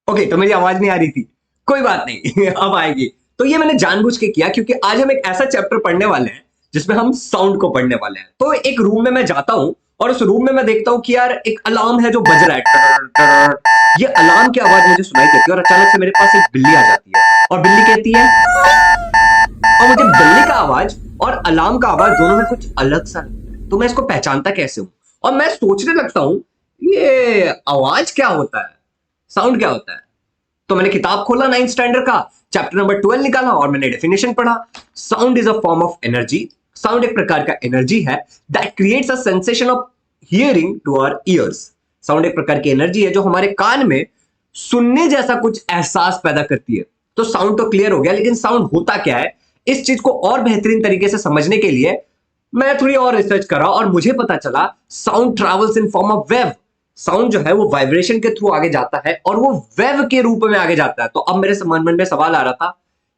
Okay, तो मेरी आवाज नहीं आ रही थी, कोई बात नहीं अब आएगी। तो ये मैंने जानबूझ के किया क्योंकि आज हम एक ऐसा चैप्टर पढ़ने वाले हैं जिसमें हम साउंड को पढ़ने वाले हैं। तो एक रूम में मैं जाता हूं और उस रूम में मैं देखता हूं कि यार एक अलार्म है जो बज रहा है, टर, टर। ये अलार्म की आवाज मुझे सुनाई देती है और अचानक से मेरे पास एक बिल्ली आ जाती है और बिल्ली कहती है, और मुझे बिल्ली का आवाज और अलार्म का आवाज दोनों में कुछ अलग सा लगता है। तो मैं इसको पहचानता कैसे हूं? और मैं सोचने लगता हूं ये आवाज क्या होता है, साउंड क्या होता है। तो मैंने किताब खोला 9th स्टैंडर्ड का, चैप्टर नंबर 12 निकाला और मैंने डेफिनेशन पढ़ा। Sound is a form of energy. Sound एक प्रकार का एनर्जी है that creates a sensation of hearing to our ears. Sound एक प्रकार की एनर्जी है जो हमारे कान में सुनने जैसा कुछ एहसास पैदा करती है। तो साउंड तो क्लियर हो गया, लेकिन साउंड होता क्या है, इस चीज को और बेहतरीन तरीके से समझने के लिए मैं थोड़ी और रिसर्च करा और मुझे पता चला sound travels in form of wave. Sound जो है वो वाइब्रेशन के थ्रू आगे जाता है और वो वेव के रूप में आगे जाता है। तो अब मेरे मन में सवाल आ रहा था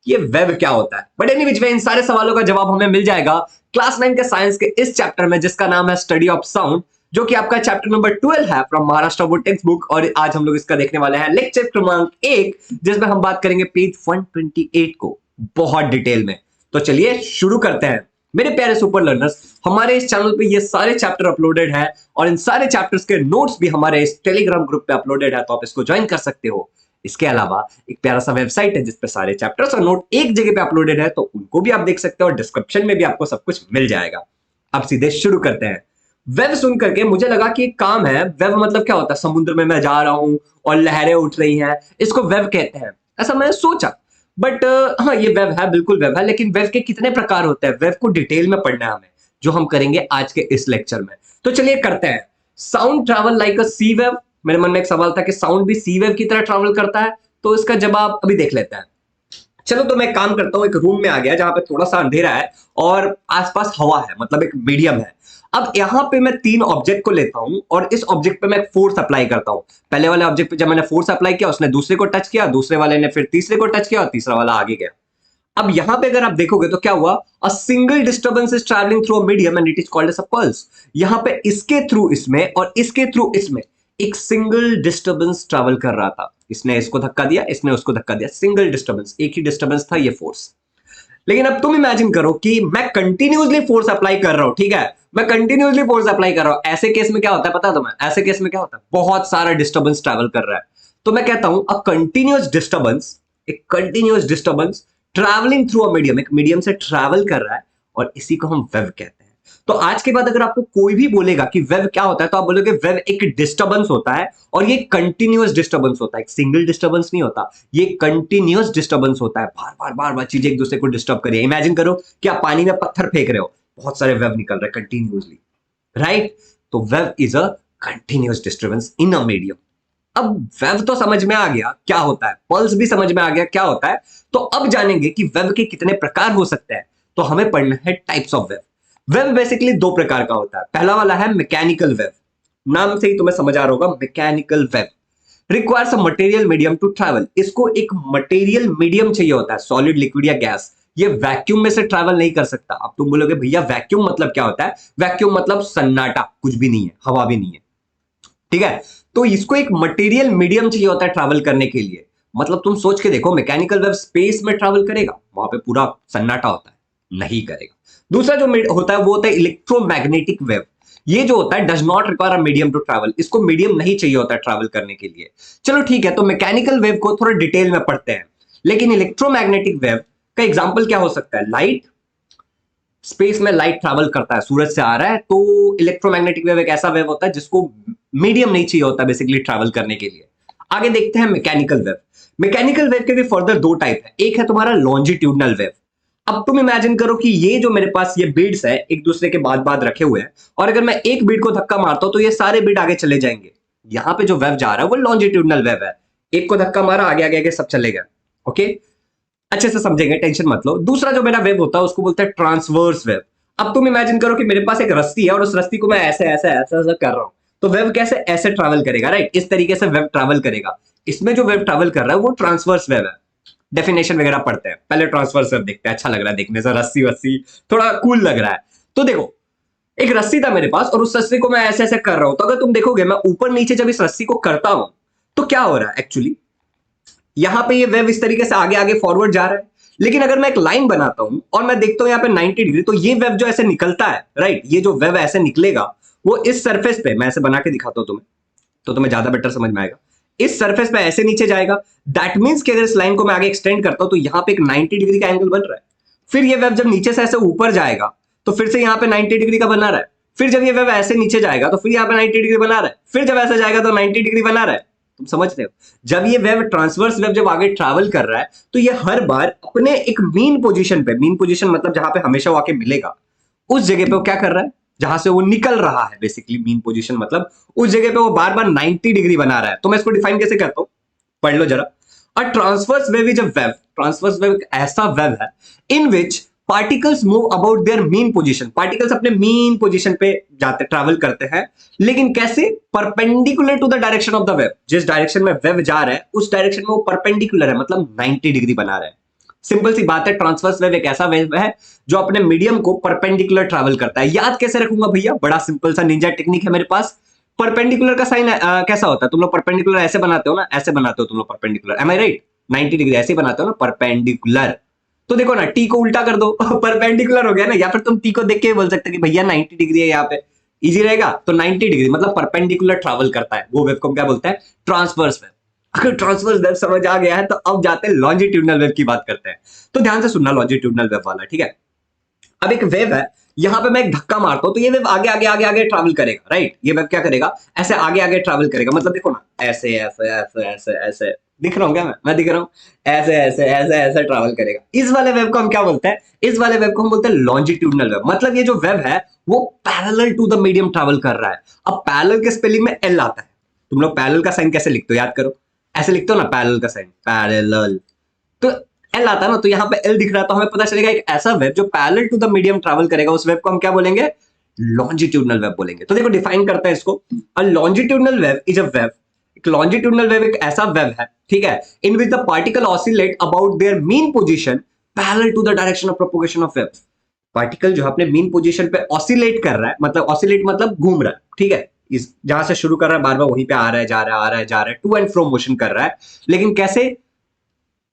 कि ये वेव क्या होता है। बट एनीवेज इन सारे सवालों का जवाब हमें मिल जाएगा क्लास 9 के साइंस के इस चैप्टर में जिसका नाम है स्टडी ऑफ साउंड, जो कि आपका चैप्टर नंबर 12 है from Maharashtra board text book. और आज हम लोग इसका देखने वाले हैं लेक्चर क्रमांक 1, जिसमें हम बात करेंगे पेज 128 को बहुत डिटेल में। तो चलिए शुरू करते हैं। मेरे प्यारे सुपर लर्नर्स, हमारे इस चैनल पे ये सारे चैप्टर अपलोडेड है और इन सारे चैप्टर्स के नोट्स भी हमारे इस टेलीग्राम ग्रुप पे अपलोडेड है, तो आप इसको ज्वाइन कर सकते हो। इसके अलावा एक प्यारा सा वेबसाइट है जिसपे सारे चैप्टर्स और नोट एक जगह पे अपलोडेड है, तो उनको भी आप देख सकते हो और डिस्क्रिप्शन में भी आपको सब कुछ मिल जाएगा। अब सीधे शुरू करते हैं। वेव सुन करके मुझे लगा कि एक काम है। वेव मतलब क्या होता है? समुद्र में मैं जा रहा हूं और लहरें उठ रही हैं, इसको वेव कहते हैं, ऐसा मैंने सोचा। बट हाँ, ये वेव है, बिल्कुल वेव है, लेकिन वेव के कितने प्रकार होते हैं, वेव को डिटेल में पढ़ना है हमें, जो हम करेंगे आज के इस लेक्चर में। तो चलिए करते हैं। Sound travel like a sea wave. मेरे मन में एक सवाल था कि साउंड भी सी वेव की तरह ट्रैवल करता है, तो इसका जवाब अभी देख लेते हैं। चलो, तो मैं काम करता हूं, एक रूम में आ गया जहां पे थोड़ा सा अंधेरा है और आसपास हवा है, मतलब एक मीडियम है। अब यहां पे मैं 3 ऑब्जेक्ट को लेता हूं और इस ऑब्जेक्ट पे मैं फोर्स अप्लाई करता हूं। पहले वाले ऑब्जेक्ट पे जब मैंने फोर्स अप्लाई किया, उसने दूसरे को टच किया, दूसरे वाले ने फिर तीसरे को टच किया और तीसरा वाला आगे गया। अब यहां पे अगर आप देखोगे तो क्या हुआ, a single disturbance is travelling through a medium and it is called as a pulse. यहां पे इसके थ्रू इसमें और इसके थ्रू इसमें एक सिंगल डिस्टर्बेंस ट्रैवल कर रहा था। इसने इसको धक्का दिया, इसने उसको धक्का दिया, सिंगल डिस्टर्बेंस, एक ही डिस्टर्बेंस था, ये फोर्स। लेकिन अब तुम इमेजिन करो कि मैं कंटिन्यूअसली फोर्स अप्लाई कर रहा हूं, ठीक है, मैं कंटिन्यूअसली फोर्स अप्लाई कर रहा हूं। ऐसे केस में क्या होता है पता है तुम्हें? ऐसे केस में क्या होता है, बहुत सारा डिस्टर्बेंस ट्रैवल कर रहा है। तो मैं कहता हूं अ कंटिन्यूअस डिस्टर्बेंस, एक continuous disturbance travelling through a medium, एक मीडियम से ट्रैवल कर रहा है, और इसी को हम वेव कहते हैं। तो आज के बाद अगर आपको कोई भी बोलेगा कि वेव क्या होता है, तो आप बोलोगे वेव एक डिस्टर्बेंस होता है और ये कंटिन्यूअस डिस्टर्बेंस होता है, एक सिंगल डिस्टर्बेंस नहीं होता, ये कंटिन्यूअस डिस्टर्बेंस होता है। बार बार बार बार चीजें एक दूसरे को डिस्टर्ब करिए। इमेजिन करो कि आप पानी में पत्थर फेंक रहे हो, बहुत सारे वेव निकल रहे हैं कंटिन्यूअसली, राइट? तो wave is a continuous disturbance in a medium. अब वेव तो समझ में आ गया क्या होता है, पल्स भी समझ में आ गया क्या होता है। तो अब जानेंगे कि वेव के कितने प्रकार हो सकते हैं। तो हमें पढ़ना है types of wave. Wave basically 2 प्रकार का होता है। पहला वाला है मैकेनिकल वेव। नाम से ही तुम्हें समझ आ रहा होगा, mechanical wave requires a material medium to travel. इसको एक मटेरियल मीडियम चाहिए होता है, सॉलिड, लिक्विड या गैस। ये वैक्यूम में से ट्रैवल नहीं कर सकता। अब तुम बोलोगे भैया वैक्यूम मतलब क्या होता है? वैक्यूम मतलब सन्नाटा, कुछ भी नहीं है, हवा भी नहीं है, ठीक है। तो इसको एक मटेरियल मीडियम चाहिए होता है ट्रैवल करने के लिए। मतलब तुम सोच के देखो, मैकेनिकल वेव स्पेस में ट्रैवल करेगा? वहां पे पूरा सन्नाटा होता है, नहीं करेगा। दूसरा जो होता है वो होता है इलेक्ट्रोमैग्नेटिक वेव। ये जो होता है does not require a medium to travel, इसको मीडियम नहीं चाहिए होता है ट्रैवल करने के लिए। चलो ठीक है, तो मैकेनिकल वेव को थोड़ा डिटेल में पढ़ते हैं। लेकिन इलेक्ट्रोमैग्नेटिक वेव का एग्जाम्पल क्या हो सकता है? लाइट, स्पेस में लाइट ट्रैवल करता है, सूरज से आ रहा है, तो इलेक्ट्रोमैग्नेटिक वेव एक ऐसा वेव होता है जिसको मीडियम नहीं चाहिए होता बेसिकली ट्रैवल करने के लिए। आगे देखते हैं मैकेनिकल वेव। मैकेनिकल वेव के भी फर्दर 2 टाइप है। एक है तुम्हारा लॉन्जिट्यूडनल वेव। अब तुम इमेजिन करो कि ये जो मेरे पास ये बीड्स है एक दूसरे के बाद बाद रखे हुए हैं, और अगर मैं एक बीड को धक्का मारता हूं तो ये सारे बीड आगे चले जाएंगे। यहां पे जो वेव जा रहा है वो लॉन्जिट्यूडनल वेव है। एक को धक्का मारा, आगे आगे आगे सब चले गए। ओके, अच्छे से समझेंगे, टेंशन मत लो। दूसरा जो मेरा वेव होता है उसको बोलते हैं ट्रांसवर्स वेव। अब तुम इमेजिन करो कि मेरे पास एक रस्सी है और उस रस्सी को मैं ऐसे ऐसे ऐसे ऐसे कर रहा हूं, तो वेव कैसे ऐसे ट्रैवल करेगा, राइट? इस तरीके से वेव ट्रैवल करेगा। इसमें जो वेव ट्रैवल कर रहा है वो ट्रांसवर्स वेव है। डेफिनेशन वगैरह पढ़ते हैं, पहले ट्रांसवर्स वेव देखते हैं, अच्छा लग रहा है देखने से, रस्सी वस्सी थोड़ा कूल लग रहा है। तो देखो, एक रस्सी था मेरे पास और उस रस्सी को मैं ऐसे ऐसे कर रहा हूं, तो अगर तुम देखोगे मैं ऊपर नीचे जब इस रस्सी को करता हूं तो क्या हो रहा है एक्चुअली, यहां पे ये वेव इस तरीके से आगे आगे फॉरवर्ड जा रहा है, लेकिन अगर मैं एक लाइन बनाता हूं और मैं देखता हूं यहाँ पे 90 डिग्री, तो ये वेव जो ऐसे निकलता है, राइट, ये जो वेव ऐसे निकलेगा वो इस सरफेस पे, मैं ऐसे बना के दिखाता हूं तुम्हें तो तुम्हें ज्यादा बेटर समझ में आएगा, इस सरफेस पे ऐसे नीचे जाएगा। दैट मींस कि अगर इस लाइन को मैं आगे एक्सटेंड करता हूं तो यहां पे एक 90 डिग्री का एंगल बन रहा है। फिर ये वेव जब नीचे से ऐसे ऊपर जाएगा तो फिर से यहां पे 90 डिग्री का बना रहा है। फिर जब ये वेव ऐसे नीचे जाएगा तो फिर यहां पे 90 डिग्री बना रहा है। फिर जब ऐसे जाएगा तो 90 डिग्री बना रहा है। तुम समझ रहे हो? जब ये वेव ट्रांसवर्स वेव जब आगे ट्रैवल कर रहा है तो ये हर बार अपने एक मीन पोजीशन पे, मीन पोजीशन मतलब जहां पे हमेशा वो आके मिलेगा, उस जगह पे वो क्या कर रहा है, जहां से वो निकल रहा है, बेसिकली मीन पोजीशन मतलब उस जगह पे वो बार बार 90 डिग्री बना रहा है। तो मैं इसको डिफाइन कैसे करता हूं, पढ़ लो जरा। A transverse wave is a wave, transverse wave एक ऐसा वेव है in which particles move about their mean position, particles अपने मीन पोजीशन पे जाते, ट्रैवल करते हैं, लेकिन कैसे, perpendicular to the direction of the wave. जिस डायरेक्शन में वेव जा रहा है उस डायरेक्शन में वो परपेंडिकुलर है, मतलब 90 डिग्री बना रहा है। सिंपल सी बात है, ट्रांसवर्स वेव एक ऐसा वेव है जो अपने मीडियम को परपेंडिकुलर ट्रैवल करता है। याद कैसे रखूंगा भैया, बड़ा सिंपल सा निंजा टेक्निक है मेरे पास। परपेंडिकुलर का साइन कैसा होता है, तुम लोग परपेंडिकुलर ऐसे बनाते हो ना, ऐसे बनाते हो तुम लोग परपेंडिकुलर, एम आई राइट? 90 डिग्री ऐसे बनाते हो ना परपेंडिकुलर। तो देखो ना, टी को उल्टा कर दो परपेंडिकुलर हो गया ना। या फिर तुम टी को देख के बोल सकते हो कि भैया 90 डिग्री है यहाँ पे, इजी रहेगा। तो 90 डिग्री मतलब परपेंडिकुलर ट्रैवल करता है, वो वेव को क्या बोलते हैं, ट्रांसवर्स वेव। अगर ट्रांसवर्स वेव समझ आ गया है तो अब जाते हैं लॉन्जिट्यूडनल वेव की बात करते हैं। तो ध्यान से सुनना लॉन्जिट्यूडनल वेव वाला, ठीक है। अब एक वेव है, यहां पे मैं एक धक्का मारता हूं तो ये वेव आगे आगे आगे आगे ट्रैवल करेगा, राइट। ये वेव क्या करेगा, ऐसे आगे आगे ट्रैवल करेगा, मतलब देखो ना, ऐसे ऐसे ऐसे ऐसे ऐसे दिख रहा हूं क्या, मैं दिख रहा हूं, ऐसे ऐसे ऐसे ऐसे ट्रैवल करेगा। इस वाले वेव को हम क्या बोलते हैं, इस वाले वेव को हम बोलते हैं लॉन्जिट्यूडनल वेव। मतलब ये जो वेव है वो parallel to the medium travel कर रहा है। अब पैरेलल के स्पेलिंग में एल आता है। तुम लोग पैरेलल का साइन कैसे लिखते हो, याद करो, ऐसे लिखते हो ना पैरेलल का साइन, पैरेलल। तो एल आता है ना, तो यहाँ पे एल दिख रहा है, तो हमें पता चलेगा एक ऐसा वेव जो parallel to the medium travel करेगा, उस वेव को हम क्या बोलेंगे, लॉन्जिट्यूडनल वेव बोलेंगे। तो देखो डिफाइन करते हैं इसको। A longitudinal wave is a wave, एक लॉन्जिट्यूडनल वेव एक ऐसा वेव है, ठीक है, in which the particle oscillate about their mean position parallel to the direction of propagation of wave. Particle जो अपने मीन पोजीशन पे ऑसिलेट कर रहा है, मतलब ऑसिलेट मतलब घूम रहा है, ठीक है, इस जहां से शुरू कर रहा है बार बार वहीं पे आ रहा है, जा रहा है, आ रहा है, जा रहा है, टू एंड फ्रो मोशन कर रहा है, लेकिन कैसे,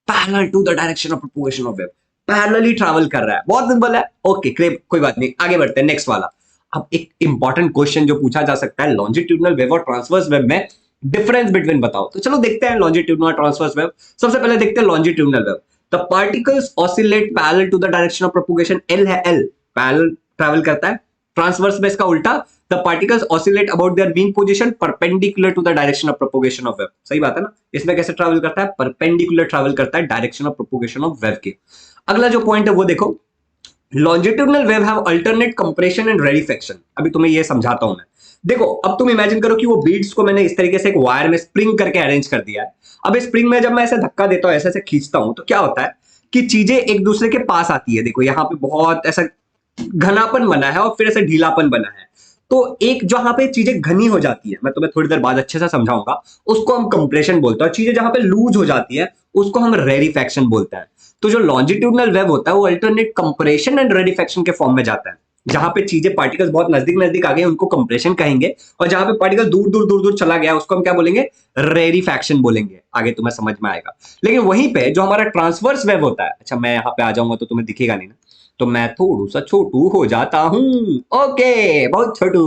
parallel to the direction of propagation of wave, parallelly travel कर रहा है। बहुत सिंपल है, ओके कोई बात नहीं, आगे बढ़ते हैं नेक्स्ट वाला। अब एक इंपॉर्टेंट क्वेश्चन जो पूछा जा सकता है, लॉन्जिट्यूडनल वेव और ट्रांसवर्स वेव में डिफरेंस बिटवीन बताओ। तो चलो देखते हैं लॉन्जिट्यूडनल और ट्रांसवर्स वेव। सबसे पहले देखते हैं longitudinal wave. The particles oscillate parallel to the direction of propagation, L है, एल पैरेलल ट्रैवल करता है। ट्रांसवर्स में इसका उल्टा, the particles oscillate about their mean position perpendicular to the direction of propagation of wave. सही बात है ना, इसमें कैसे ट्रैवल करता है, परपेंडिकुलर ट्रैवल करता है direction of propagation of wave के। अगला जो पॉइंट है वो देखो, longitudinal wave have alternate compression and rarefaction. अभी तुम्हें ये समझाता हूं मैं। देखो अब तुम इमेजिन करो कि वो बीड्स को मैंने इस तरीके से एक वायर में स्प्रिंग करके अरेंज कर दिया है। अब इस स्प्रिंग में जब मैं ऐसे धक्का देता हूं, ऐसे ऐसे खींचता हूं, तो क्या होता है कि चीजें एक दूसरे के पास आती है। देखो यहाँ पे बहुत ऐसा घनापन बना है और फिर ऐसे ढीलापन बना है। तो एक जहां पे चीजें घनी हो जाती है, मैं तुम्हें थोड़ी देर बाद अच्छे से समझाऊंगा, उसको हम कंप्रेशन बोलते हैं। और चीजें जहां पे लूज हो जाती है उसको हम रेरिफेक्शन बोलते हैं। तो जो लॉन्जिट्यूडनल वेव होता है वो अल्टरनेट कंप्रेशन एंड रेडिफेक्शन के फॉर्म में जाता है। जहां पे चीजें पार्टिकल्स बहुत नजदीक नजदीक आ गए उनको कंप्रेशन कहेंगे, और जहां पे पार्टिकल दूर दूर दूर दूर चला गया उसको हम क्या बोलेंगे, रेरिफेक्शन बोलेंगे। आगे तुम्हें समझ में आएगा। लेकिन वहीं पे जो हमारा ट्रांसवर्स वेव होता है, अच्छा मैं यहाँ पे आ जाऊंगा तो तुम्हें दिखेगा नहीं ना, तो मैं थोड़ा सा छोटू हो जाता हूं, ओके बहुत छोटू।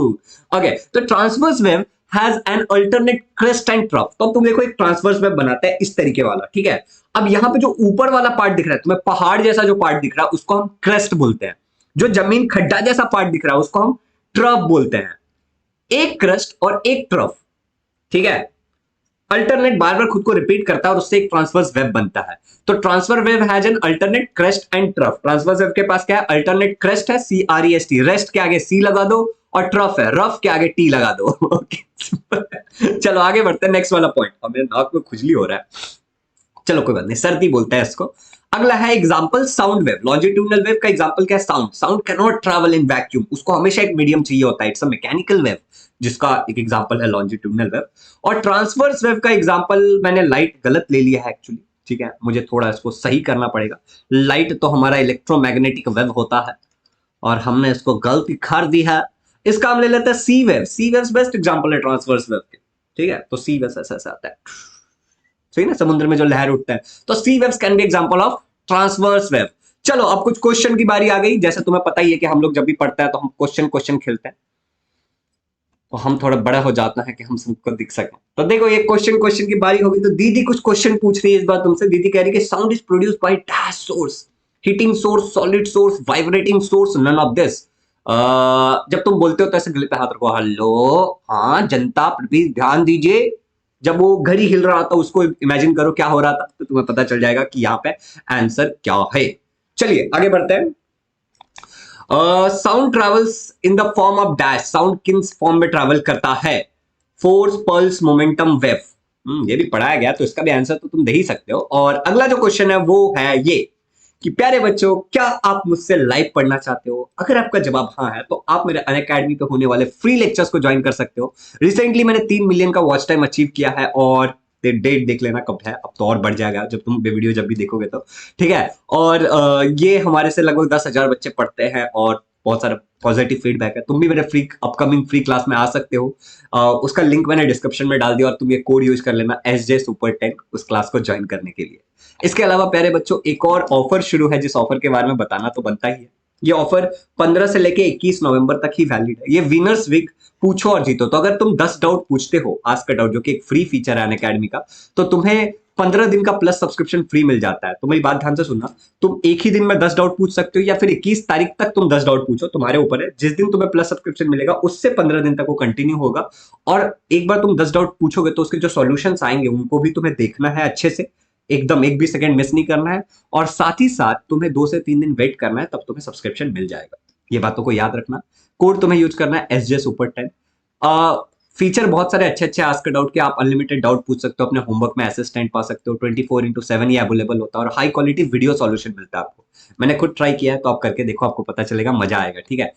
ओके, तो transverse wave has an alternate crest and trough. तो अब तुम देखो एक ट्रांसवर्स वेव बनाते हैं इस तरीके वाला, ठीक है। अब यहाँ पे जो ऊपर वाला पार्ट दिख रहा है तुम्हें, पहाड़ जैसा जो पार्ट दिख रहा है उसको हम क्रेस्ट बोलते हैं। जो जमीन खड्डा जैसा पार्ट दिख रहा है उसको हम ट्रफ बोलते हैं। एक क्रस्ट और एक ट्रफ, ठीक है, अल्टरनेट बार बार खुद को रिपीट करता है और उससे एक ट्रांसवर्स वेव बनता है। तो transfer wave has an alternate crest and trough. Transverse wave के पास क्या है, अल्टरनेट क्रेस्ट है, CREST, रेस्ट के आगे C लगा दो, और ट्रफ है, रफ के आगे T लगा दो। ओके चलो आगे बढ़ते हैं, नेक्स्ट वाला पॉइंट। अब मेरे नाक में खुजली हो रहा है, चलो कोई बात नहीं, सर्दी बोलते हैं इसको। अगला है example sound wave. Longitudinal wave का एग्जांपल क्या है, sound. Sound can not travel in vacuum, उसको हमेशा एक मीडियम चाहिए होता है, इट्स अ मैकेनिकल वेव, जिसका एक एग्जांपल है लॉन्जिट्यूडनल वेव। और ट्रांसवर्स वेव का एग्जांपल मैंने लाइट गलत ले लिया है एक्चुअली, ठीक है, मुझे थोड़ा इसको सही करना पड़ेगा। लाइट तो हमारा इलेक्ट्रोमैग्नेटिक वेव होता है और हमने इसको गलती कर दी है। इसका हम ले लेते हैं सी वेव। सी वेव बेस्ट एग्जांपल है ट्रांसवर्स वेव के, ठीक है। तो सी वेव ऐसा ऐसा आता है, सही ना, समुद्र में जो लहर उठता है। तो sea waves can be example of transverse wave. चलो अब कुछ क्वेश्चन की बारी आ गई। जैसे तुम्हें पता ही है कि हम लोग जब भी पढ़ते हैं तो हम क्वेश्चन क्वेश्चन खेलते हैं, तो हम थोड़ा बड़ा हो जाता है कि हम सबको दिख सकें। तो देखो ये क्वेश्चन क्वेश्चन की बारी होगी, तो दीदी कुछ क्वेश्चन पूछ रही है इस बार तुमसे। दीदी कह रही है कि sound is produced by dash source, heating source, solid source, vibrating source, none of this. जब तुम बोलते हो तो ऐसे गले पे हाथ रखो, हेलो, हाँ जनता प्लीज ध्यान दीजिए। जब वो घड़ी हिल रहा था उसको इमेजिन करो क्या हो रहा था, तो तुम्हें पता चल जाएगा कि यहाँ पे आंसर क्या है। चलिए आगे बढ़ते हैं। Sound travels in the form of dash, sound किस फॉर्म में ट्रेवल करता है? Force, pulse, momentum, wave. ये भी पढ़ाया गया तो इसका भी आंसर तो तुम दे ही सकते हो। और अगला जो क्वेश्चन है वो है ये कि प्यारे बच्चों क्या आप मुझसे लाइव पढ़ना चाहते हो? अगर आपका जवाब हाँ है तो आप मेरे अनअकैडमी पे होने वाले फ्री लेक्चर्स को ज्वाइन कर सकते हो। रिसेंटली मैंने 3 मिलियन का वॉच टाइम अचीव किया है, और डेट देख लेना कब है, अब तो और बढ़ जाएगा जब तुम वीडियो जब भी देखोगे तो, ठीक है। और ये हमारे से लगभग 10,000 बच्चे पढ़ते हैं और बहुत सारा पॉजिटिव फीडबैक है। तुम भी मेरे फ्री अपकमिंग फ्री क्लास में आ सकते हो। उसका लिंक मैंने डिस्क्रिप्शन में डाल दिया, और तुम ये कोड यूज कर लेना SJ Super 10 उस क्लास को ज्वाइन करने के लिए। इसके अलावा प्यारे बच्चों एक और ऑफर शुरू है, जिस ऑफर के बारे में बताना तो बनता ही है। ये ऑफर 15 से लेके 21 नवंबर तक ही वैलिड है। ये विनर्स वीक पूछो और जीतो। तो अगर तुम 10 डाउट पूछते हो आस्क अ डाउट, जो कि एक फ्री फीचर है अनअकैडमी का, तो तुम्हें 15 दिन का प्लस सब्सक्रिप्शन फ्री मिल जाता है। तो मेरी बात ध्यान से सुनना, तुम एक ही दिन में 10 डाउट पूछ सकते हो, या फिर 21 तारीख तक तुम 10 डाउट पूछो, तुम्हारे ऊपर है। जिस दिन तुम्हें प्लस सब्सक्रिप्शन मिलेगा उससे 15 दिन तक वो कंटिन्यू होगा। और एक बार तुम 10 डाउट पूछोगे तो उसके जो सॉल्यूशंस आएंगे उनको भी तुम्हें देखना है अच्छे से, एकदम एक भी सेकंड मिस नहीं करना है। और साथ ही साथ तुम्हें 2 से 3 दिन वेट करना है, तब तुम्हें सब्सक्रिप्शन मिल जाएगा। ये बातों को याद रखना। कोड तुम्हें यूज करना है SJ Super 10। फीचर बहुत सारे अच्छे अच्छे आस्क डाउट के, आप अनलिमिटेड डाउट पूछ सकते हो, अपने होमवर्क में असिस्टेंट पा सकते हो, 24/7 ये अवेलेबल होता है, और हाई क्वालिटी वीडियो सॉल्यूशन मिलता है आपको। मैंने खुद ट्राई किया है, तो आप करके देखो, आपको पता चलेगा, मजा आएगा, ठीक है।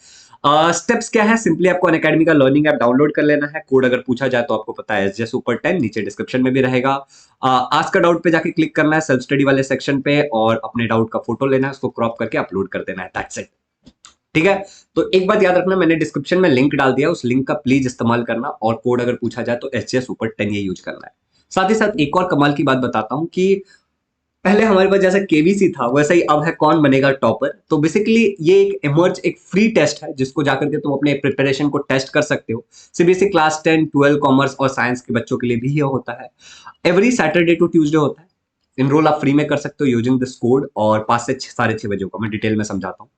स्टेप्स क्या है? सिंपली आपको अनअकैडमी का लर्निंग ऐप डाउनलोड कर लेना है। कोड अगर पूछा जाए तो आपको पता है SJ Super 10, नीचे डिस्क्रिप्शन में भी रहेगा। आस्क अ डाउट पे जाके क्लिक करना है सेल्फ स्टडी वाले सेक्शन पे, और अपने डाउट का फोटो लेना है, उसको क्रॉप करके अपलोड कर देना है, दैट्स इट, ठीक है। तो एक बात याद रखना, मैंने डिस्क्रिप्शन में लिंक डाल दिया, उस लिंक का प्लीज इस्तेमाल करना, और कोड अगर पूछा जाए तो SJ Super 10 ये यूज करना है। साथ ही साथ एक और कमाल की बात बताता हूं कि पहले हमारे पास जैसा KBC था, वैसा ही अब है कौन बनेगा टॉपर। तो बेसिकली ये एक फ्री टेस्ट है, जिसको जाकर के तुम अपने प्रिपरेशन को टेस्ट कर सकते हो। CBSE क्लास 10, 12 कॉमर्स और साइंस के बच्चों के लिए भी ये होता है। एवरी सैटरडे टू ट्यूसडे होता है। इनरोल आप फ्री में कर सकते हो यूजिंग दिस कोड, और 5 से 6:30 बजे होगा। मैं डिटेल में समझाता हूँ।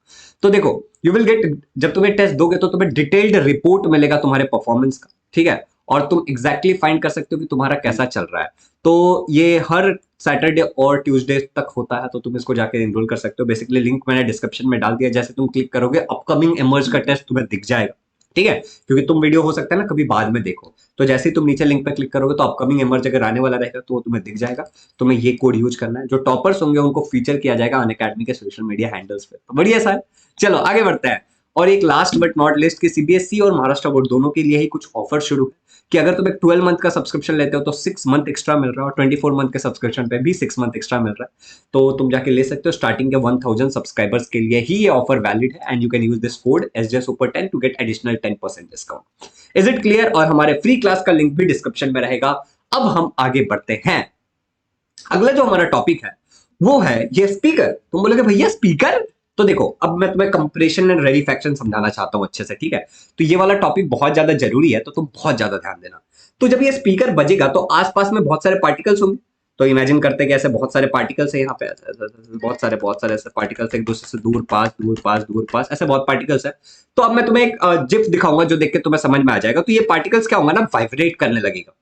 तो देखो, यू विल गेट, जब तुम्हें टेस्ट दोगे तो तुम्हें डिटेल्ड रिपोर्ट मिलेगा तुम्हारे परफॉर्मेंस का, ठीक है। और तुम एग्जैक्टली फाइंड कर सकते हो कि तुम्हारा कैसा चल रहा है। तो ये हर सैटरडे और ट्यूसडे तक होता है, तो तुम इसको जाके इनरोल कर सकते हो। बेसिकली लिंक मैंने डिस्क्रिप्शन में डाल दिया, जैसे तुम क्लिक करोगे अपकमिंग इमर्ज का टेस्ट तुम्हें दिख जाएगा, ठीक है। क्योंकि तुम वीडियो हो सकता है ना कभी बाद में देखो, तो जैसे ही तुम नीचे लिंक पे क्लिक करोगे तो अपकमिंग इमर्ज अगर आने वाला रहेगा तो वो तुम्हें दिख जाएगा। तुम्हें ये कोड यूज करना है। जो टॉपर्स होंगे उनको फीचर किया जाएगा अनअकैडमी के सोशल मीडिया हैंडल्स पे। तो बढ़िया सा है। चलो आगे बढ़ते हैं। और एक लास्ट बट नॉट लिस्ट के CBSE और महाराष्ट्र बोर्ड दोनों के लिए ही कुछ ऑफर शुरू है, कि अगर तुम एक 12 मंथ का सब्सक्रिप्शन लेते हो तो 6 मंथ एक्स्ट्रा मिल रहा है, और 24 मंथ के सब्सक्रिप्शन पे भी 6 मंथ एक्स्ट्रा मिल रहा है। तो तुम जाके ले सकते हो। स्टार्टिंग के 1000 सब्सक्राइबर्स के लिए ही ये ऑफर वैलिड है, and you can use this code SJ Super 10 to get additional 10% discount. Is it clear? और हमारे फ्री क्लास का लिंक भी डिस्क्रिप्शन में रहेगा। अब हम आगे बढ़ते हैं। अगला जो हमारा टॉपिक है वो है ये स्पीकर। तुम बोलोगे भैया स्पीकर? तो देखो, अब मैं तुम्हें कंप्रेशन एंड रेरिफैक्शन समझाना चाहता हूं अच्छे से, ठीक है। तो ये वाला टॉपिक बहुत ज्यादा जरूरी है, तो तुम बहुत ज्यादा ध्यान देना। तो जब ये स्पीकर बजेगा तो आसपास में बहुत सारे पार्टिकल्स होंगे। तो इमेजिन करते हैं कि ऐसे बहुत सारे पार्टिकल्स है यहाँ पे, बहुत सारे ऐसे पार्टिकल्स एक दूसरे से दूर पास दूर पास दूर पास, ऐसे बहुत पार्टिकल्स है। तो अब मैं तुम्हें एक जिफ दिखाऊंगा जो देख के तुम्हें समझ में आ जाएगा। तो ये पार्टिकल्स क्या होगा ना, वाइब्रेट करने लगेगा,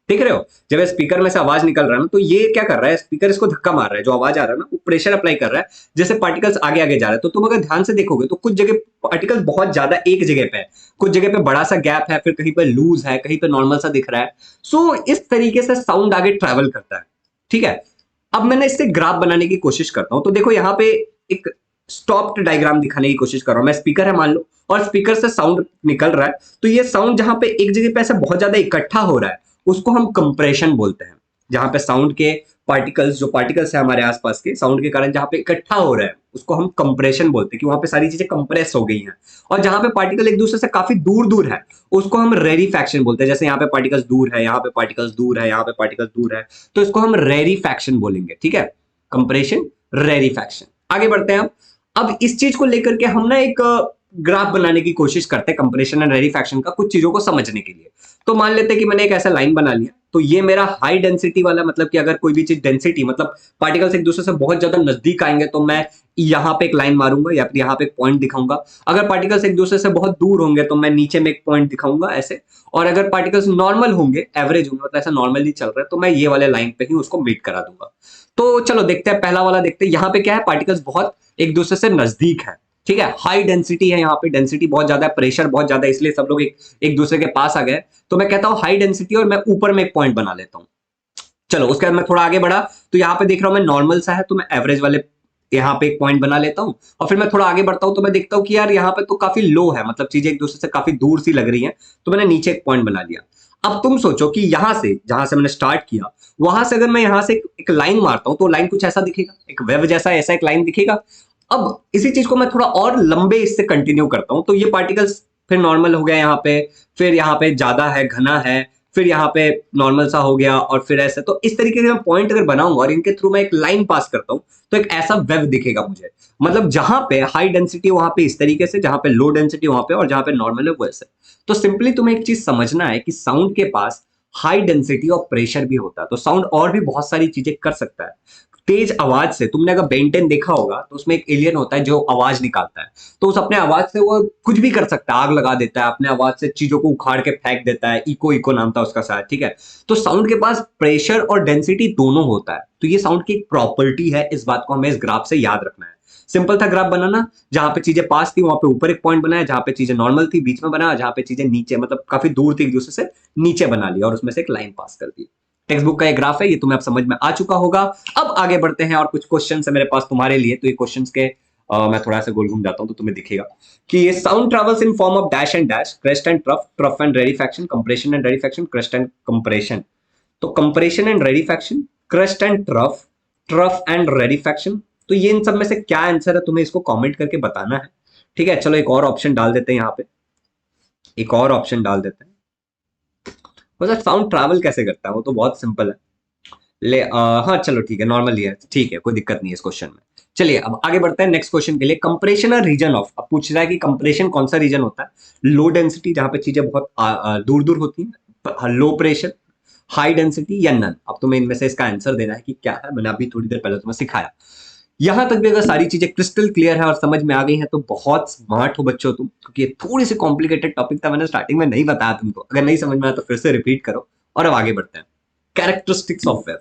देख रहे हो। जब स्पीकर में से आवाज निकल रहा है ना, तो ये क्या कर रहा है, स्पीकर इसको धक्का मार रहा है, जो आवाज आ रहा है ना वो प्रेशर अप्लाई कर रहा है, जैसे पार्टिकल्स आगे आगे जा रहे हैं। तो तुम अगर ध्यान से देखोगे तो कुछ जगह पार्टिकल्स बहुत ज्यादा एक जगह पे है, कुछ जगह पे बड़ा सा गैप है, फिर कहीं पे लूज है, कहीं पे नॉर्मल सा दिख रहा है। सो इस तरीके से साउंड आगे ट्रेवल करता है, ठीक है। अब मैंने इससे ग्राफ बनाने की कोशिश करता हूं। तो देखो यहाँ पे एक स्टॉप्ड डायग्राम दिखाने की कोशिश कर रहा हूं। मैं स्पीकर है मान लो, और स्पीकर से साउंड निकल रहा है। तो ये साउंड जहां पे एक जगह पे ऐसे बहुत ज्यादा इकट्ठा हो रहा है उसको हम कंप्रेशन बोलते हैं। जहां पे साउंड के पार्टिकल्स, जो पार्टिकल्स है हमारे आसपास के साउंड के कारण जहां पे इकट्ठा हो रहा है, उसको हम कंप्रेशन बोलते हैं, कि वहां पे सारी चीजें कंप्रेस हो गई हैं। और जहां पे पार्टिकल एक दूसरे से काफी दूर दूर है, उसको हम रेरीफैक्शन बोलते हैं। जैसे यहाँ पे पार्टिकल्स दूर है, यहाँ पे पार्टिकल्स दूर है, यहाँ पे पार्टिकल्स दूर है, तो इसको हम रेरीफैक्शन बोलेंगे। ठीक है, कंप्रेशन, रेरीफैक्शन। आगे बढ़ते हैं अब इस चीज को लेकर के हम ना एक ग्राफ बनाने की कोशिश करते हैं कंप्रेशन एंड रेरीफैक्शन का, कुछ चीजों को समझने के लिए। तो मान लेते हैं कि मैंने एक ऐसा लाइन बना लिया, तो ये मेरा हाई डेंसिटी वाला, मतलब कि अगर कोई भी चीज डेंसिटी, मतलब पार्टिकल्स एक दूसरे से बहुत ज्यादा नजदीक आएंगे तो मैं यहाँ पे एक लाइन मारूंगा या फिर यहाँ पे एक पॉइंट दिखाऊंगा। अगर पार्टिकल्स एक दूसरे से बहुत दूर होंगे तो मैं नीचे में एक पॉइंट दिखाऊंगा ऐसे। और अगर पार्टिकल्स नॉर्मल होंगे, एवरेज होंगे, मतलब ऐसा नॉर्मली चल रहा है, तो मैं ये वाले लाइन पे ही उसको मीट करा दूंगा। तो चलो देखते हैं, पहला वाला देखते हैं। यहाँ पे क्या है, पार्टिकल्स बहुत एक दूसरे से नजदीक है। ठीक है, हाई डेंसिटी है, यहाँ पे डेंसिटी बहुत ज्यादा है, प्रेशर बहुत ज्यादा है, इसलिए सब लोग एक एक दूसरे के पास आ गए। तो मैं कहता हूँ हाई डेंसिटी, और मैं ऊपर में एक पॉइंट बना लेता हूँ। चलो उसके बाद मैं थोड़ा आगे बढ़ा, तो यहाँ पे देख रहा हूँ मैं नॉर्मल सा है, तो मैं एवरेज वाले यहाँ पे एक पॉइंट बना लेता हूँ। और फिर मैं थोड़ा आगे बढ़ता हूँ तो मैं देखता हूँ कि यार यहाँ पे तो काफी लो है, मतलब चीजें एक दूसरे से काफी दूर सी लग रही हैं, तो मैंने नीचे एक पॉइंट बना लिया। अब तुम सोचो कि यहां से, जहां से मैंने स्टार्ट किया, वहां से अगर मैं यहां से एक लाइन मारता हूं, तो लाइन कुछ ऐसा दिखेगा, एक वेव जैसा ऐसा एक लाइन दिखेगा। अब इसी चीज को मैं थोड़ा और लंबे इससे कंटिन्यू करता हूं, तो ये पार्टिकल्स फिर नॉर्मल हो गया यहाँ पे, फिर यहाँ पे ज्यादा है, घना है, फिर यहाँ पे नॉर्मल सा हो गया, और फिर ऐसे। तो इस तरीके से मैं पॉइंट अगर बनाऊंगा और इनके थ्रू मैं एक लाइन पास करता हूं, तो एक ऐसा वेव दिखेगा मुझे। मतलब जहां पे हाई डेंसिटी वहां पे इस तरीके से, जहां पे लो डेंसिटी वहां पे, और जहां पे नॉर्मल है वो ऐसे। तो सिंपली तुम्हें एक चीज समझना है कि साउंड के पास हाई डेंसिटी और प्रेशर भी होता है, तो साउंड और भी बहुत सारी चीजें कर सकता है। तेज आवाज से, तुमने अगर बेंटेन देखा होगा तो उसमें एक एलियन होता है जो आवाज निकालता है, तो उस अपने आवाज से वो कुछ भी कर सकता है, आग लगा देता है, अपने आवाज से चीजों को उखाड़ के फेंक देता है। इको इको नाम था उसका शायद। ठीक है, तो साउंड के पास प्रेशर और डेंसिटी दोनों होता है, तो ये साउंड की एक प्रॉपर्टी है। इस बात को हमें इस ग्राफ से याद रखना है। सिंपल था ग्राफ बनाना, जहां पे चीजें पास थी वहां पे ऊपर एक पॉइंट बनाया, जहां पे चीजें नॉर्मल थी बीच में बनाया, जहां पे चीजें नीचे, मतलब काफी दूर थी एक दूसरे से, नीचे बना लिया, और उसमें से एक लाइन पास कर दी। टेक्स्ट बुक का एक ग्राफ है, ये तुम्हें अब समझ में आ चुका होगा। अब आगे बढ़ते हैं, और कुछ क्वेश्चन है मेरे पास तुम्हारे लिए। तो ये क्वेश्चन के मैं थोड़ा सा गोल घूम जाता हूं तो तुम्हें दिखेगा कि ये sound travels in form of dash and dash, crest and trough, trough and rarefaction, compression and rarefaction, crest and compression. तो compression and rarefaction, crest and trough, trough and rarefaction, तो ये इन सब में से क्या आंसर है तुम्हें इसको कमेंट करके बताना है। ठीक है, चलो एक और ऑप्शन डाल देते हैं यहाँ पे, एक और ऑप्शन डाल देते हैं। मतलब साउंड ट्रैवल कैसे करता है वो तो बहुत सिंपल है। हाँ चलो ठीक है, नॉर्मल है, ठीक है, कोई दिक्कत नहीं है इस क्वेश्चन में। चलिए अब आगे बढ़ते हैं नेक्स्ट क्वेश्चन के लिए। कंप्रेशन और रीजन ऑफ, अब पूछ रहा है कि कंप्रेशन कौन सा रीजन होता है। लो डेंसिटी, जहां पे चीजें बहुत दूर दूर होती हैं, लो प्रेशर, हाई डेंसिटी, या नन। अब तुम्हें इनमें से इसका आंसर देना है कि क्या है। मैंने अभी थोड़ी देर पहले तुम्हें सिखाया। यहां तक भी अगर सारी चीजें क्रिस्टल क्लियर है और समझ में आ गई हैं तो बहुत स्मार्ट हो बच्चों तुम, क्योंकि ये थोड़ी सी कॉम्प्लिकेटेड टॉपिक था, मैंने स्टार्टिंग में नहीं बताया तुमको। अगर नहीं समझ में आया तो फिर से रिपीट करो। और अब आगे बढ़ते हैं, कैरेक्टरिस्टिक्स ऑफ वेव।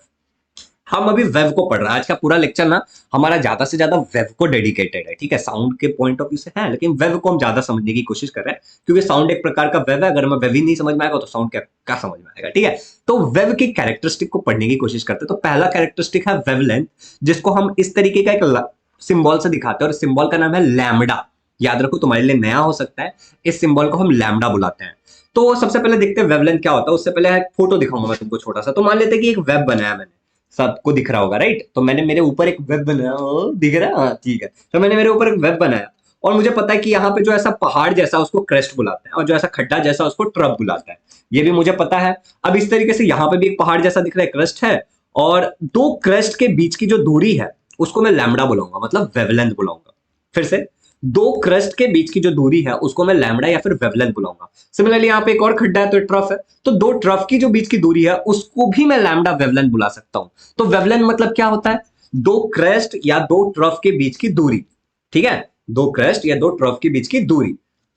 हम अभी वेव को पढ़ रहे हैं, आज का पूरा लेक्चर ना हमारा ज्यादा से ज्यादा वेव को डेडिकेटेड है। ठीक है, साउंड के पॉइंट ऑफ व्यू से है, लेकिन वेव को हम ज्यादा समझने की कोशिश कर रहे हैं, क्योंकि साउंड एक प्रकार का वेव है। अगर हमें वेव ही नहीं समझ में आएगा तो साउंड क्या क्या समझ में आएगा। ठीक है, तो वेव की कैरेक्टरिस्टिक को पढ़ने की कोशिश करते हैं। तो पहला कैरेक्टरिस्टिक है वेवलेंथ, जिसको हम इस तरीके का एक सिंबल से दिखाते हैं, और सिंबल का नाम है लैम्बडा। याद रखो, तुम्हारे लिए नया हो सकता है, इस सिंबल को हम लैम्बडा बुलाते हैं। तो सबसे पहले देखते हैं वेवलेंथ क्या होता है। उससे पहले एक फोटो दिखाऊंगा मैं तुमको छोटा सा। तो मान लेते हैं कि एक वेब बनाया मैंने, सबको दिख रहा होगा राइट। तो मैंने मेरे ऊपर एक वेब बनाया, दिख रहा है, हाँ ठीक है। तो मैंने मेरे ऊपर एक वेब बनाया, और मुझे पता है कि यहाँ पे जो ऐसा पहाड़ जैसा उसको क्रेस्ट बुलाते हैं, और जो ऐसा खड्डा जैसा उसको ट्रफ बुलाते हैं, ये भी मुझे पता है। अब इस तरीके से यहाँ पे भी एक पहाड़ जैसा दिख रहा है, क्रेस्ट है, और दो क्रेस्ट के बीच की जो दूरी है उसको मैं लैम्बडा बुलाऊंगा, मतलब वेवलेंथ बुलाऊंगा। फिर से, दो क्रेस्ट के बीच की जो दूरी है उसको मैं लैम्बडा या फिर वेवलेंथ बुलाऊंगा। सिमिलरली यहाँ पे एक और खड्डा है तो ट्रफ है, तो दो ट्रफ की जो बीच की दूरी है उसको भी मैं लैम्बडा वेवलेंथ बुला सकता हूं। तो वेवलेंथ मतलब क्या होता है, दो क्रेस्ट या दो ट्रफ के बीच की दूरी। ठीक है, दो क्रेस्ट या दो ट्रफ के बीच की दूरी।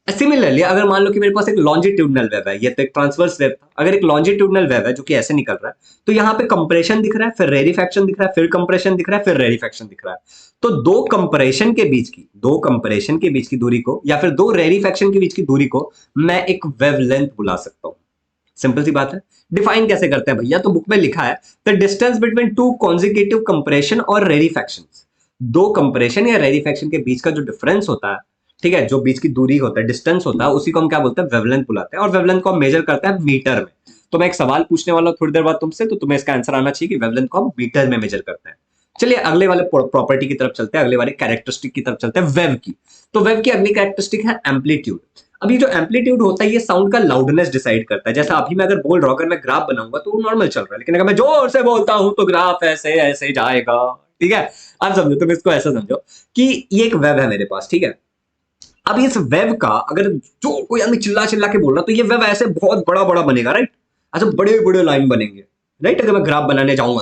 सिमिलरली अगर मान लो कि मेरे पास एक लॉन्जिट्यूडनल वेव है, ये तो एक ट्रांसवर्स वेव था। अगर एक लॉन्जिट्यूडनल वेव है जो कि ऐसे निकल रहा है, तो यहाँ पे कंप्रेशन दिख रहा है, फिर रेरिफैक्शन दिख रहा है, फिर कंप्रेशन दिख रहा है, फिर रेरिफैक्शन दिख रहा है। तो दो कंप्रेशन के बीच की दूरी को, या फिर दो रेरिफैक्शन के बीच की दूरी को मैं एक वेवलेंथ बुला सकता हूं। सिंपल सी बात है। डिफाइन कैसे करते हैं भैया, तो बुक में लिखा है the distance between two consecutive compression और रेरिफैक्शन। दो कंप्रेशन या रेरिफैक्शन के बीच का जो डिफरेंस होता है, ठीक है, जो बीच की दूरी होता है, डिस्टेंस होता है, उसी को हम क्या बोलते हैं, वेवलेंथ बुलाते हैं। और वेवलेंथ को हम मेजर करते हैं मीटर में। तो मैं एक सवाल पूछने वाला हूं थोड़ी देर बाद तुमसे, तो तुम्हें इसका आंसर आना चाहिए कि वेवलेंथ को हम मीटर में मेजर करते हैं। चलिए अगले वाले प्रॉपर्टी की तरफ चलते हैं, अगले वाले कैरेक्टरिस्टिक की तरफ चलते हैं, वेव की। तो वेव की अगली कैरेक्टरिस्टिक है एम्पलीट्यूड। अब ये जो एम्पलीट्यूड होता है ये साउंड का लाउडनेस डिसाइड करता है। जैसा अभी मैं अगर बोल रहा हूं, अगर मैं ग्राफ बनाऊंगा तो वो नॉर्मल चल रहा है, लेकिन अगर मैं जोर से बोलता हूं तो ग्राफ ऐसे ऐसे जाएगा। ठीक है, आप समझो, तुम इसको ऐसा समझो कि ये एक वेव है मेरे पास, ठीक है। अब इस वेव का अगर जो कोई आदमी चिल्ला चिल्ला के बोल रहा तो ये वेव ऐसे बहुत बड़ा बड़ा बनेगा, राइट। ऐसे बड़े बड़े लाइन बनेंगे, राइट, अगर मैं ग्राफ बनाने जाऊंगा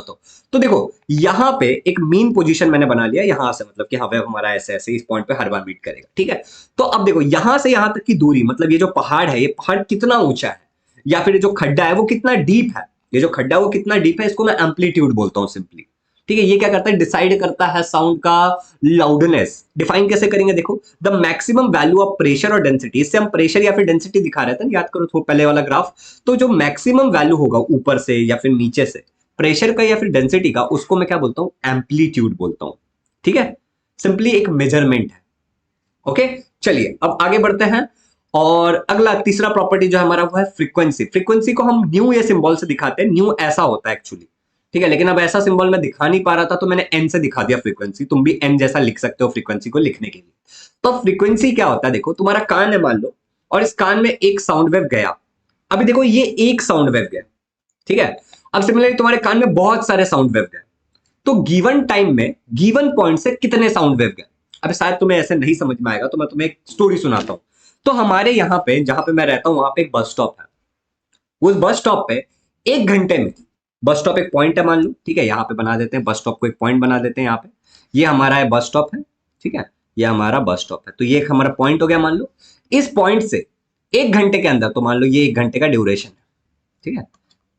तो देखो यहां पे एक मीन पोजीशन मैंने बना लिया यहां से, मतलब कि हाँ वेव हमारा ऐसे ऐसे इस पॉइंट पे हर बार मीट करेगा, ठीक है। तो अब देखो यहां से यहां तक की दूरी, मतलब ये जो पहाड़ है, ये पहाड़ कितना ऊंचा है, या फिर जो खड्डा है वो कितना डीप है, ये जो खड्डा है वो कितना डीप है, इसको मैं एम्पलीट्यूड बोलता हूं सिंपली। ठीक है, ये क्या करता है, डिसाइड करता है साउंड का लाउडनेस। डिफाइन कैसे करेंगे, देखो the maximum value of pressure और डेंसिटी, इससे हम प्रेशर या फिर डेंसिटी दिखा रहे थे, याद करो तो पहले वाला ग्राफ। तो जो मैक्सिमम वैल्यू होगा ऊपर से या फिर नीचे से प्रेशर का या फिर डेंसिटी का, उसको मैं क्या बोलता हूं, एम्पलीट्यूड बोलता हूं। ठीक है, सिंपली एक मेजरमेंट है। ओके, चलिए अब आगे बढ़ते हैं। और अगला तीसरा प्रॉपर्टी जो हमारा वो है फ्रीक्वेंसी। फ्रीक्वेंसी को हम न्यू ये सिंबल से दिखाते हैं, न्यू ऐसा होता है एक्चुअली, ठीक है, लेकिन अब ऐसा सिंबल मैं दिखा नहीं पा रहा था तो मैंने एन से दिखा दिया फ्रीक्वेंसी। तुम भी एन जैसा लिख सकते हो फ्रीक्वेंसी को लिखने के लिए। तो फ्रीक्वेंसी क्या होता है, देखो तुम्हारा कान है मान लो, और इस कान में एक साउंड वेव गया। अभी देखो ये एक साउंड वेव गया, ठीक है। अब सिमिलरली तुम्हारे कान में बहुत सारे साउंड वेव गए, तो गिवन टाइम में गिवन पॉइंट से कितने साउंड वेव गए। अब शायद तुम्हें ऐसे नहीं समझ में आएगा, तो मैं तुम्हें एक स्टोरी सुनाता हूं। तो हमारे यहाँ पे जहां पे मैं रहता हूं वहां पे एक बस स्टॉप है। उस बस स्टॉप पे 1 घंटे में, बस स्टॉप एक पॉइंट है मान लो, ठीक है, यहाँ पे बना देते हैं बस स्टॉप को, एक पॉइंट बना देते हैं यहाँ पे। ये हमारा है बस स्टॉप है, ठीक है, ये हमारा बस स्टॉप है, तो ये एक हमारा पॉइंट हो गया मान लो। इस पॉइंट से 1 घंटे के अंदर, तो मान लो ये 1 घंटे का ड्यूरेशन है, ठीक है,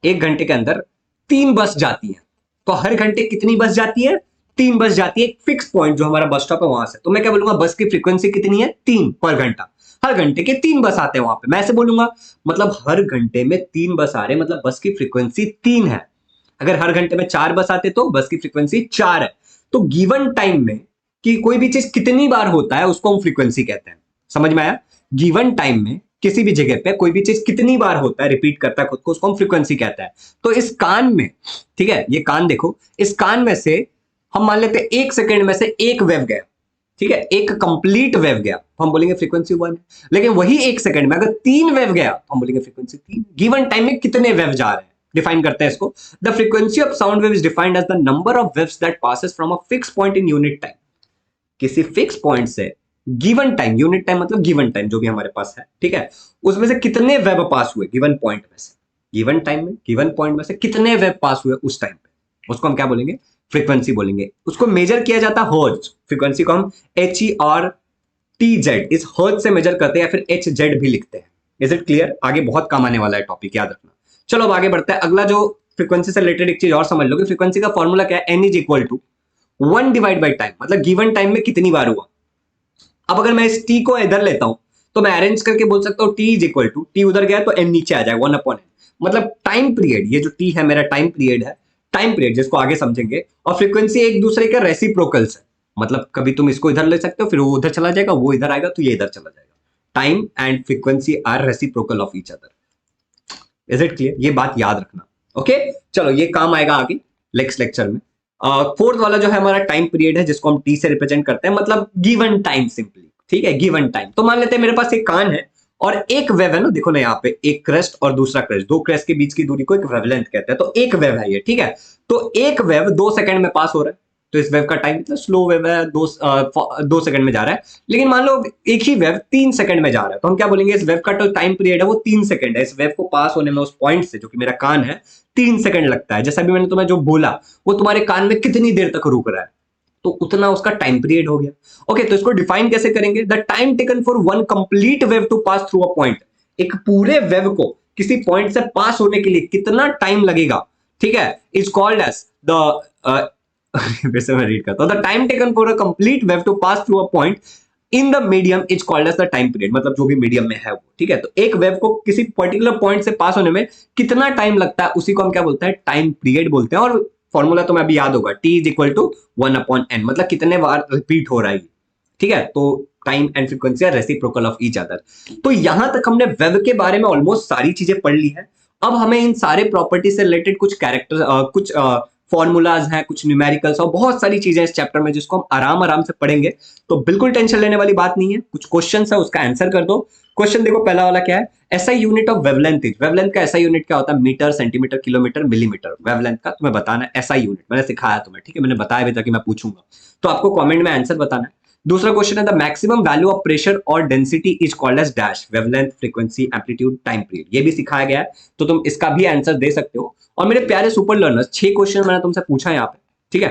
1 घंटे के अंदर 3 बस जाती है। तो हर घंटे कितनी बस जाती है, 3 बस जाती है, एक फिक्स पॉइंट जो हमारा बस स्टॉप है वहां से। तो मैं क्या बोलूंगा, बस की फ्रीक्वेंसी कितनी है, 3 पर घंटा। हर घंटे के 3 बस आते हैं वहां पे, मैं ऐसे बोलूंगा, मतलब हर घंटे में 3 बस आ रहे, मतलब बस की फ्रीक्वेंसी 3 है। अगर हर घंटे में 4 बस आते तो बस की फ्रीक्वेंसी 4 है। तो गिवन टाइम में कि कोई भी चीज कितनी बार होता है उसको हम फ्रीक्वेंसी कहते हैं। समझ में आया, गिवन टाइम में किसी भी जगह पे कोई भी चीज कितनी बार होता है, रिपीट करता है खुद को, उसको हम फ्रीक्वेंसी कहते हैं। तो इस कान में, ठीक है, ये कान देखो, इस कान में से हम मान लेते हैं 1 सेकेंड में से एक वेव गया, ठीक है, एक कंप्लीट वेव गया, तो हम बोलेंगे फ्रीक्वेंसी 1 है। लेकिन वही 1 सेकेंड में अगर 3 वेव गया तो हम बोलेंगे फ्रीक्वेंसी 3। गिवन टाइम में कितने वेव जा रहे हैं, डिफाइन करते हैं इसको। The frequency of sound wave is defined as the number of waves that passes from a fix point in unit time. किसी फिक्स पॉइंट से गिवन टाइम, यूनिट टाइम मतलब गिवन टाइम जो भी हमारे पास है, ठीक है, उसमें से कितने वेव पास हुए गिवन पॉइंट में से, गिवन टाइम में गिवन पॉइंट में से कितने वेव पास हुए उस टाइम पे, उसको हम क्या बोलेंगे, फ्रीक्वेंसी बोलेंगे। उसको मेजर किया जाता है हर्ट्ज। फ्रीक्वेंसी को हम HERTZ, इस हर्ट्ज से मेजर करते हैं, या फिर HZ भी लिखते हैं। इज इट क्लियर, आगे बहुत काम आने वाला है टॉपिक, याद रखना। चलो अब आगे बढ़ते हैं। अगला जो फ्रीक्वेंसी से रिलेटेड एक चीज और समझ लो कि फ्रीक्वेंसी का फॉर्मूला क्या है, N is equal to 1 divide by time, मतलब गिवन टाइम में कितनी बार हुआ। अब अगर मैं इस टी को इधर लेता हूं तो मैं अरेंज करके बोल सकता हूं T is equal to, T उधर गया तो एन नीचे आ जाएगा 1/n, मतलब टाइम पीरियड, ये जो टी है मेरा टाइम पीरियड है, टाइम पीरियड जिसको आगे समझेंगे। और फ्रीक्वेंसी एक दूसरे के रेसिप्रोकल्स है, मतलब कभी तुम इसको इधर ले सकते हो, फिर वो उधर चला जाएगा, वो इधर आएगा तो ये इधर चला जाएगा। Time and frequency are reciprocal of each other. Is it clear, ये बात याद रखना। ओके, चलो ये काम आएगा आगे नेक्स्ट लेक्चर में। फोर्थ वाला जो है हमारा टाइम पीरियड है, जिसको हम टी से रिप्रेजेंट करते हैं, मतलब गिवन टाइम सिंपली, ठीक है, गिवन टाइम। तो मान लेते हैं मेरे पास एक कान है और एक वेव है ना, देखो ना यहाँ पे एक क्रेस्ट और दूसरा क्रेस्ट, दो क्रेस्ट के बीच की दूरी को एक वेवलेंथ कहते हैं। तो एक वेव है ये, ठीक है, तो एक वेव 2 सेकंड में पास हो रहा है, तो इस वेव का टाइम इतना स्लो वेव है, 2 सेकंड में जा रहा है। लेकिन मान लो एक ही वेव 3 सेकंड में जा रहा है, तो हम क्या बोलेंगे, इस वेव का जो टाइम पीरियड है वो 3 सेकंड है। इस वेव को पास होने में उस पॉइंट से जो कि मेरा कान है 3 सेकंड लगता है। जैसा भी मैंने तुम्हें जो बोला, वो तुम्हारे कान में कितनी देर तक रुक रहा है, तो उतना उसका टाइम पीरियड हो गया। ओके, तो इसको डिफाइन कैसे करेंगे, the time taken for one complete wave to pass through a point. एक पूरे वेव को किसी पॉइंट से पास होने के लिए कितना टाइम लगेगा, ठीक है, इज कॉल्ड एज द वैसे मैं रीड करता हूं, the time taken for a complete wave to pass through a point in the medium is called as the time period, मतलब जो भी मीडियम में है वो, ठीक है। तो एक वेव को किसी पर्टिकुलर पॉइंट से पास होने में कितना टाइम लगता है, उसी को हम क्या बोलते हैं, टाइम पीरियड बोलते हैं। और फॉर्मूला तुम्हें अभी याद होगा, T is equal to 1/n, मतलब कितने बार रिपीट हो रहा है, ठीक है। तो time and frequency are reciprocal of each other. तो यहां तक हमने वेव के बारे में ऑलमोस्ट सारी चीजें पढ़ ली है। अब हमें इन सारे प्रॉपर्टी से रिलेटेड कुछ कैरेक्टर कुछ फॉर्मूलाज हैं, कुछ न्यूमेरिकल्स और बहुत सारी चीजें इस चैप्टर में जिसको हम आराम आराम से पढ़ेंगे। तो बिल्कुल टेंशन लेने वाली बात नहीं है। कुछ क्वेश्चन है उसका आंसर कर दो। क्वेश्चन देखो, पहला वाला क्या है, SI unit of wavelength is. Wavelength का एसआई यूनिट क्या होता है, metre, centimetre, kilometre, millimetre. Wavelength का तुम्हें बताना है एसआई यूनिट, मैंने सिखाया तुम्हें, ठीक है, मैंने बताया भी था कि मैं पूछूंगा, तो आपको कमेंट में आंसर बताना है। दूसरा क्वेश्चन है, the maximum value of pressure और density is called as dash, wavelength, frequency, amplitude, time period. ये भी सिखाया गया है, तो तुम इसका भी आंसर दे सकते हो। और मेरे प्यारे सुपर लर्नर्स, 6 क्वेश्चन मैंने तुमसे पूछा यहाँ पे, ठीक है।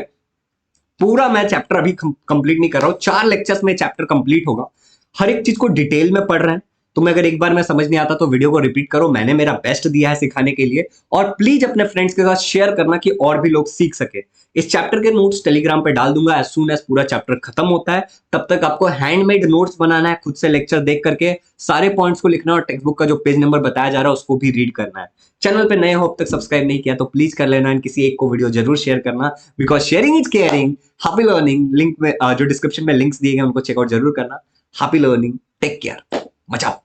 पूरा मैं चैप्टर अभी कंप्लीट नहीं कर रहा हूं, 4 लेक्चर्स में चैप्टर कंप्लीट होगा। हर एक चीज को डिटेल में पढ़ रहे हैं। तुम्हें अगर एक बार में समझ नहीं आता तो वीडियो को रिपीट करो, मैंने मेरा बेस्ट दिया है सिखाने के लिए। और प्लीज अपने फ्रेंड्स के साथ शेयर करना कि और भी लोग सीख सके। इस चैप्टर के नोट्स टेलीग्राम पे डाल दूंगा एज सून एज पूरा चैप्टर खत्म होता है। तब तक आपको हैंडमेड नोट्स बनाना है, खुद से लेक्चर देख करके सारे पॉइंट्स को लिखना, और टेक्स्ट बुक का जो पेज नंबर बताया जा रहा है उसको भी रीड करना है। चैनल पे नए हो, अब तक सब्सक्राइब नहीं किया तो प्लीज कर लेना, एंड किसी एक को वीडियो जरूर शेयर करना, because sharing is caring. Happy learning. Link में जो डिस्क्रिप्शन में लिंक्स दिए गए उनको चेकआउट जरूर करना। हैप्पी लर्निंग, टेक केयर, मचाओ।